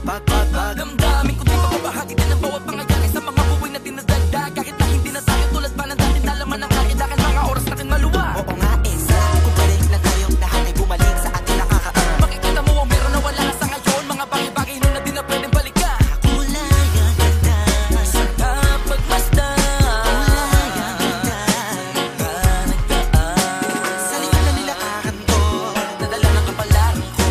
kapag damdamin ko di mababahagi din ang bawat pangyayari sa mga buhay na dinadagdag. Kahit na hindi na tayo tulad pa ng dati, nalaman ng kakilakan mga oras natin maluwa. Oo nga sarap kung balik na tayong lahat ay bumalik sa ating nakakaan. Makikita mo ang meron na wala na sa ngayon, mga bagay-bagay na di na pwedeng balikan. Kulay ang ganda sa kapagmasdan, kulay ang ganda nagdaan sa likod na nilakaran ko, nadala ng kapalaran ko.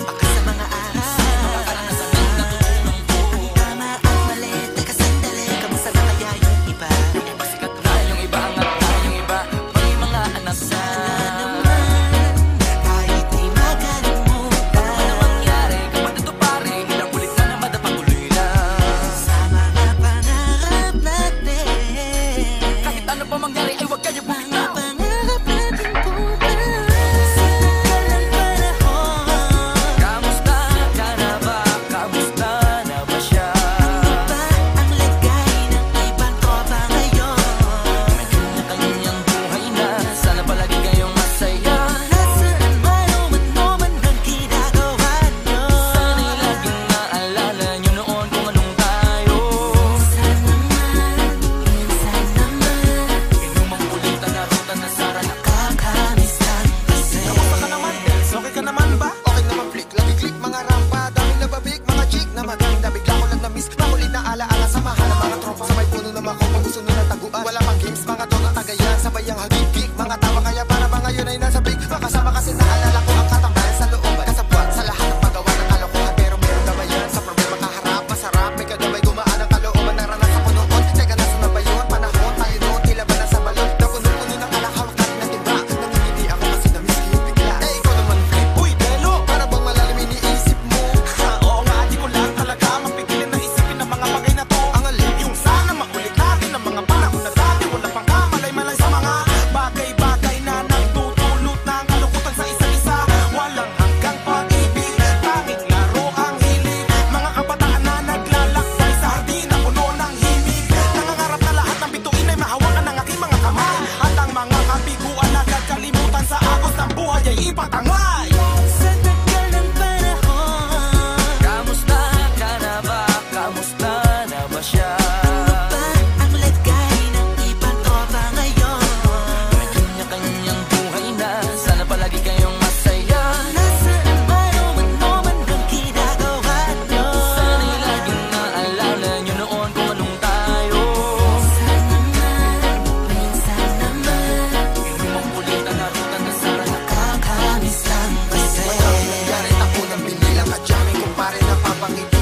baka sa mga araw Mga karanasan na natutunan ko. ang tama at mali. Teka sandali, kamusta na kaya yung iba? Yung iba sikat na, yung iba angat na, yung iba may mga anak na. Sana naman kahit di makalimutan Ano na mangyari kapag ito pare, ilang ulit na madapatuloy lang. sa mga pangarap natin. Kahit ano pa mangyari ay huwag kayo bumitaw. Pangarap natin bukas sa tagal ng panahon. Kamusta ka na ba? Kamusta na ba siya? Ba ang lagay ng ibang tropa ngayon? May kanya-kanyang buhay na, sana palagi kayong masaya. Nasaan man o ano man ang ginagawa nyo? Sana'y laging naalala nyo noon kung anong tayo. Minsan naman Inumang kulitan na ruta na sara na. kakamiss lang kasi. Kamusta ka naman, Tels? Okay ka naman ba? Okay naman, flick. Lagi click, mga rampa. Daming nababik, mga chick na maganda. Bigla ko lang na-miss. Makulit na alaala sa mahal ng mga tropa. Sabay puno na mako, pag gusto nila taguan. Wala pang games, mga tono tagayan. Sabay ang hagig-gig. Mga tawa kaya para ba ngayon ay nasa big. Makasama kasi naalala ko ang katambayan sa looban. Kasabwat sa lahat ng paggawa ng kalokohan. Pero meron naman yan. Sa problema kaharap, masarap. May kadamay gumaan ang kalooban. Naranasan ko noon. Teka, nasa na ba yun? Panahon tayo noon. Tila ba nasa balon? Napuno-puno ng alakawak natin na timba. Namimiti ako kasi na-miss ko yung bigla. Eh, ikaw naman, Flip. Uy, Delo! Para bang malalim iniisip mo? Oo nga, di ko lang talaga mapigilin na isipin ang mga bagay na to. Ang alin, yung sana maulit natin ang mga panahon na dati. Wala pang kamalay-malay sa mga bagay-bagay na nagtutulot ng kalukutan sa isa't isa. Walang hanggang pag-ibig, tanging laro ang hilig. Mga kabataan na naglalakbay sa hardin na puno ng himig. Nangangarap na lahat ng bituin ay mahawakan ng aking mga kamay. At ang mga kabiguan na nagkalimutan sa agos ng buhay ay ipatangay. Sa tagal ng panahon, Kamusta ka na ba? Kamusta na ba siya? ba ang lagay ng ibang tropa ngayon? May kanya-kanyang buhay na, sana palagi kayong masaya. Nasaan man o ano man ang ginagawa nyo? Sana'y laging naalala nyo noon kung anong tayo. Minsan naman Inumang kulitan na ruta na sara na. kakamiss lang kasi. Nangyari ako ng binilang at jamming kumpare na papangiti.